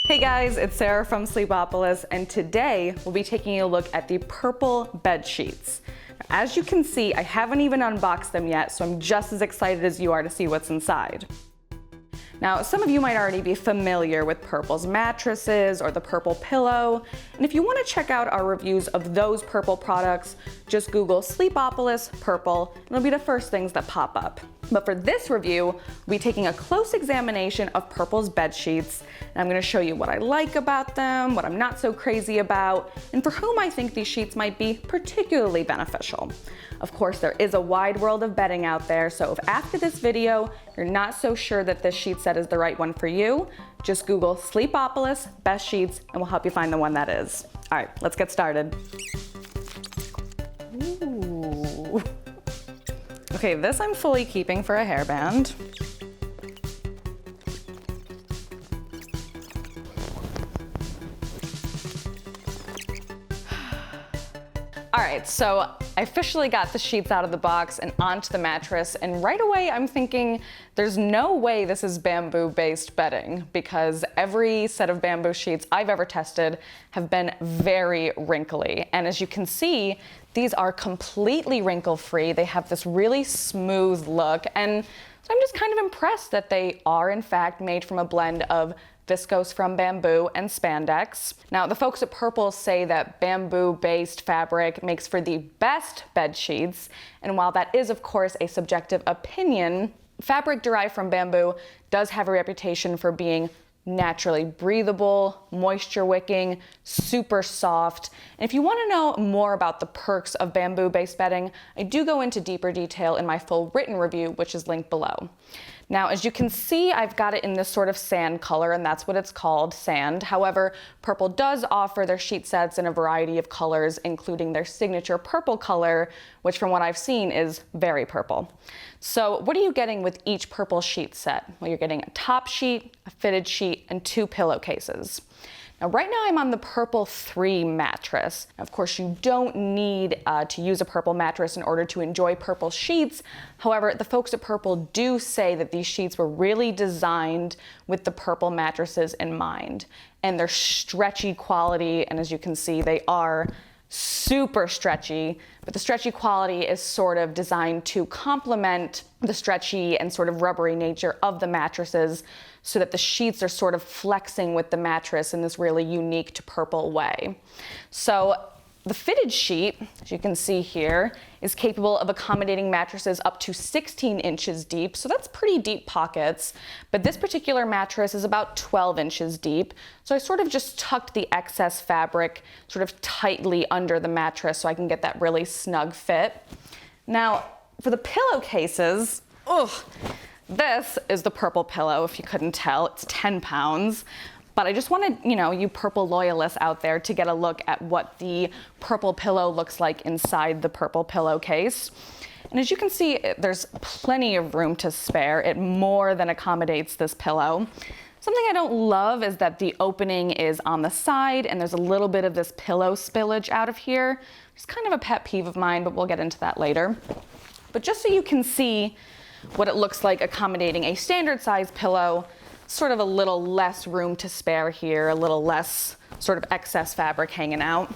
Hey guys, it's Sarah from Sleepopolis, and today we'll be taking a look at the purple bed sheets. As you can see, I haven't even unboxed them yet, so I'm just as excited as you are to see what's inside. Now, some of you might already be familiar with Purple's mattresses or the Purple pillow, and if you want to check out our reviews of those Purple products, just Google Sleepopolis Purple, and it'll be the first things that pop up. But for this review, we'll be taking a close examination of Purple's bed sheets, and I'm going to show you what I like about them, what I'm not so crazy about, and for whom I think these sheets might be particularly beneficial. Of course, there is a wide world of bedding out there, so if after this video you're not so sure that this sheet set is the right one for you, just Google Sleepopolis best sheets and we'll help you find the one that is. All right, let's get started. Ooh. Okay, this I'm fully keeping for a hairband. All right, so I officially got the sheets out of the box and onto the mattress, and right away I'm thinking there's no way this is bamboo-based bedding, because every set of bamboo sheets I've ever tested have been very wrinkly. And as you can see, these are completely wrinkle-free. They have this really smooth look, and so I'm just kind of impressed that they are in fact made from a blend of viscose from bamboo and spandex. Now, the folks at Purple say that bamboo-based fabric makes for the best bed sheets, and while that is of course a subjective opinion, fabric derived from bamboo does have a reputation for being naturally breathable, moisture wicking, super soft. And if you want to know more about the perks of bamboo-based bedding, I do go into deeper detail in my full written review, which is linked below. Now, as you can see, I've got it in this sort of sand color, and that's what it's called, sand. However, Purple does offer their sheet sets in a variety of colors, including their signature purple color, which from what I've seen is very purple. So what are you getting with each Purple sheet set? Well, you're getting a top sheet, a fitted sheet, and 2 pillowcases. Now, right now I'm on the Purple 3 mattress. Of course, you don't need to use a Purple mattress in order to enjoy Purple sheets. However, the folks at Purple do say that these sheets were really designed with the Purple mattresses in mind. And their stretchy quality, and as you can see, they are super stretchy, but the stretchy quality is sort of designed to complement the stretchy and sort of rubbery nature of the mattresses, so that the sheets are sort of flexing with the mattress in this really unique to Purple way. So the fitted sheet, as you can see here, is capable of accommodating mattresses up to 16 inches deep, so that's pretty deep pockets. But this particular mattress is about 12 inches deep, so I sort of just tucked the excess fabric sort of tightly under the mattress so I can get that really snug fit. Now, for the pillowcases, this is the Purple pillow, if you couldn't tell. It's 10 pounds. But I just wanted, you Purple loyalists out there to get a look at what the Purple pillow looks like inside the Purple pillowcase. And as you can see, there's plenty of room to spare. It more than accommodates this pillow. Something I don't love is that the opening is on the side and there's a little bit of this pillow spillage out of here. It's kind of a pet peeve of mine, but we'll get into that later. But just so you can see what it looks like accommodating a standard size pillow, sort of a little less room to spare here, a little less sort of excess fabric hanging out.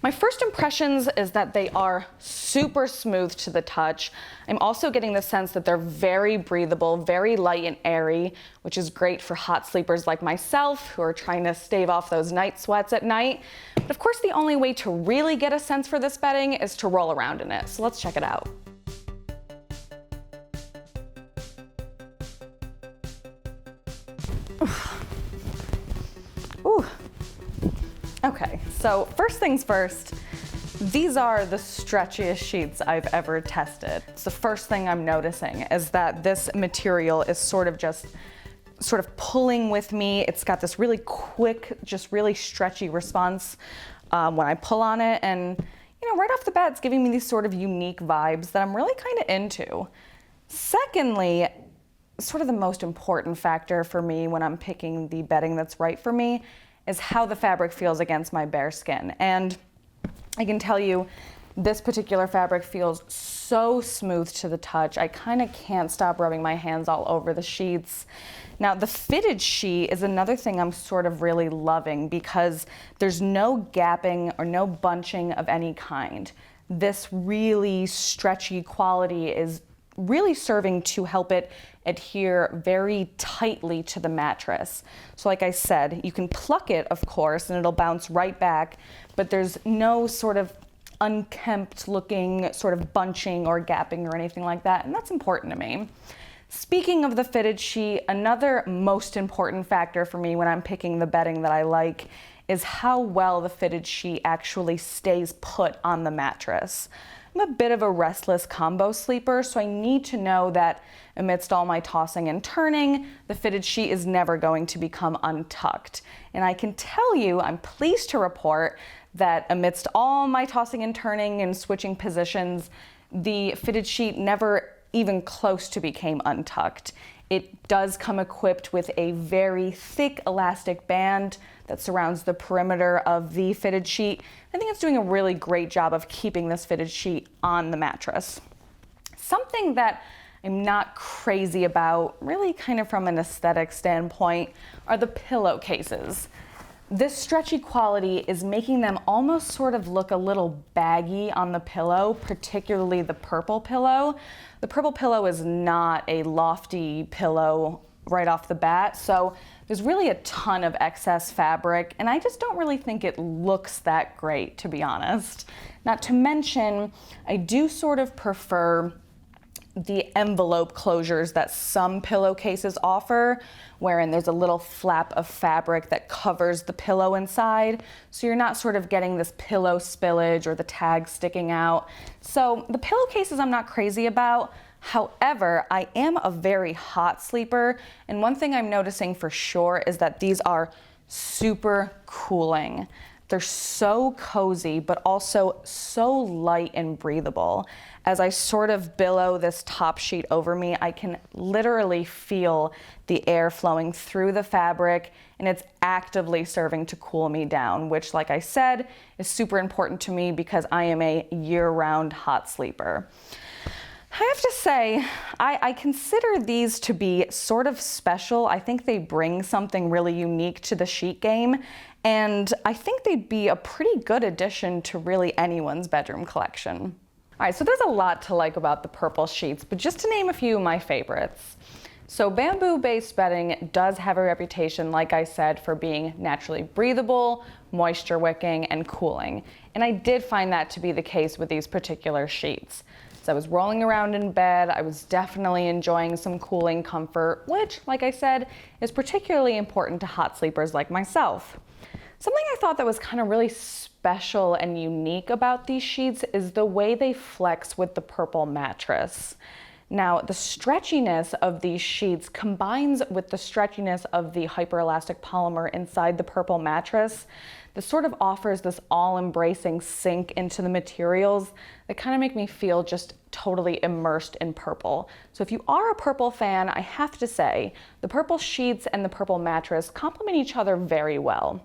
My first impressions is that they are super smooth to the touch. I'm also getting the sense that they're very breathable, very light and airy, which is great for hot sleepers like myself who are trying to stave off those night sweats at night. But of course, the only way to really get a sense for this bedding is to roll around in it. So let's check it out. Ooh. Okay, so first things first, these are the stretchiest sheets I've ever tested. It's the first thing I'm noticing is that this material is sort of pulling with me. It's got this really quick, just really stretchy response when I pull on it, and right off the bat, it's giving me these sort of unique vibes that I'm really kind of into. Secondly, sort of the most important factor for me when I'm picking the bedding that's right for me is how the fabric feels against my bare skin. And I can tell you, this particular fabric feels so smooth to the touch. I kind of can't stop rubbing my hands all over the sheets. Now, the fitted sheet is another thing I'm sort of really loving because there's no gapping or no bunching of any kind. This really stretchy quality is really serving to help it adhere very tightly to the mattress. So like I said, you can pluck it, of course, and it'll bounce right back, but there's no sort of unkempt looking sort of bunching or gapping or anything like that, and that's important to me. Speaking of the fitted sheet, another most important factor for me when I'm picking the bedding that I like is how well the fitted sheet actually stays put on the mattress. I'm a bit of a restless combo sleeper, so I need to know that amidst all my tossing and turning, the fitted sheet is never going to become untucked. And I can tell you, I'm pleased to report that amidst all my tossing and turning and switching positions, the fitted sheet never even close to became untucked. It does come equipped with a very thick elastic band that surrounds the perimeter of the fitted sheet. I think it's doing a really great job of keeping this fitted sheet on the mattress. Something that I'm not crazy about, really kind of from an aesthetic standpoint, are the pillowcases. This stretchy quality is making them almost sort of look a little baggy on the pillow, particularly the purple pillow. The purple pillow is not a lofty pillow right off the bat, so there's really a ton of excess fabric, and I just don't really think it looks that great, to be honest. Not to mention, I do sort of prefer the envelope closures that some pillowcases offer, wherein there's a little flap of fabric that covers the pillow inside, so you're not sort of getting this pillow spillage or the tag sticking out. So the pillowcases I'm not crazy about. However, I am a very hot sleeper, and one thing I'm noticing for sure is that these are super cooling. They're so cozy, but also so light and breathable. As I sort of billow this top sheet over me, I can literally feel the air flowing through the fabric, and it's actively serving to cool me down, which, like I said, is super important to me because I am a year-round hot sleeper. I have to say, I consider these to be sort of special. I think they bring something really unique to the sheet game, and I think they'd be a pretty good addition to really anyone's bedroom collection. All right, so there's a lot to like about the purple sheets, but just to name a few of my favorites. So bamboo-based bedding does have a reputation, like I said, for being naturally breathable, moisture wicking, and cooling. And I did find that to be the case with these particular sheets. As I was rolling around in bed, I was definitely enjoying some cooling comfort, which, like I said, is particularly important to hot sleepers like myself. Something I thought that was kind of really special and unique about these sheets is the way they flex with the purple mattress. Now, the stretchiness of these sheets combines with the stretchiness of the hyperelastic polymer inside the purple mattress. This sort of offers this all-embracing sink into the materials that kind of make me feel just totally immersed in purple. So if you are a purple fan, I have to say, the purple sheets and the purple mattress complement each other very well.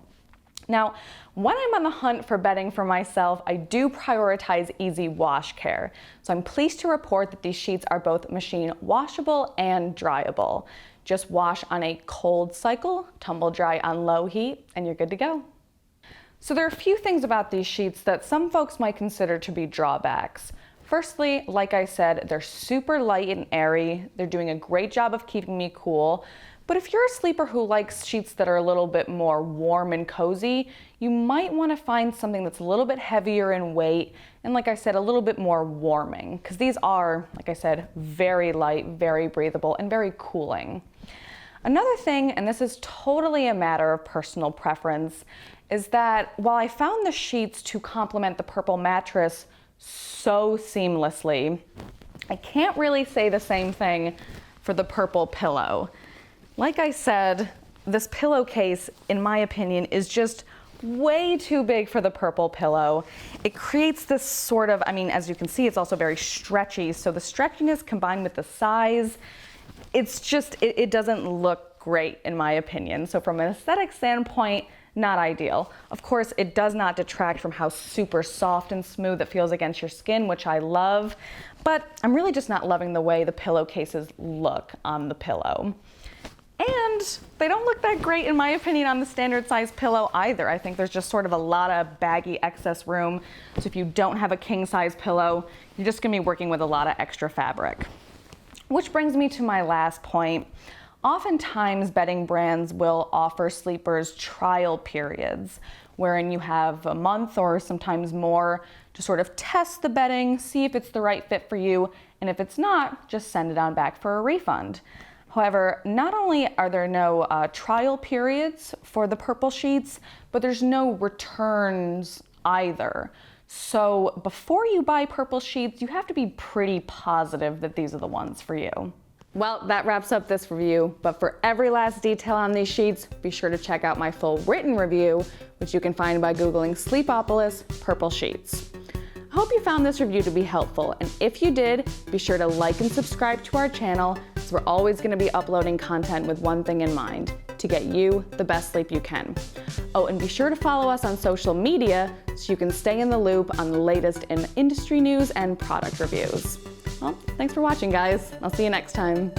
Now, when I'm on the hunt for bedding for myself, I do prioritize easy wash care. So I'm pleased to report that these sheets are both machine washable and dryable. Just wash on a cold cycle, tumble dry on low heat, and you're good to go. So there are a few things about these sheets that some folks might consider to be drawbacks. Firstly, like I said, they're super light and airy. They're doing a great job of keeping me cool. But if you're a sleeper who likes sheets that are a little bit more warm and cozy, you might want to find something that's a little bit heavier in weight and, like I said, a little bit more warming, because these are, like I said, very light, very breathable, and very cooling. Another thing, and this is totally a matter of personal preference, is that while I found the sheets to complement the purple mattress so seamlessly, I can't really say the same thing for the purple pillow. Like I said, this pillowcase, in my opinion, is just way too big for the purple pillow. It creates this sort of, as you can see, it's also very stretchy. So the stretchiness combined with the size, it doesn't look great in my opinion. So from an aesthetic standpoint, not ideal. Of course, it does not detract from how super soft and smooth it feels against your skin, which I love, but I'm really just not loving the way the pillowcases look on the pillow. And they don't look that great, in my opinion, on the standard size pillow either. I think there's just sort of a lot of baggy excess room. So if you don't have a king size pillow, you're just gonna be working with a lot of extra fabric. Which brings me to my last point. Oftentimes bedding brands will offer sleepers trial periods, wherein you have a month or sometimes more to sort of test the bedding, see if it's the right fit for you, and if it's not, just send it on back for a refund. However, not only are there no trial periods for the purple sheets, but there's no returns either. So before you buy purple sheets, you have to be pretty positive that these are the ones for you. Well, that wraps up this review, but for every last detail on these sheets, be sure to check out my full written review, which you can find by Googling Sleepopolis purple sheets. I hope you found this review to be helpful, and if you did, be sure to like and subscribe to our channel, as we're always going to be uploading content with one thing in mind: to get you the best sleep you can. Oh, and be sure to follow us on social media so you can stay in the loop on the latest in industry news and product reviews. Well, thanks for watching, guys. I'll see you next time.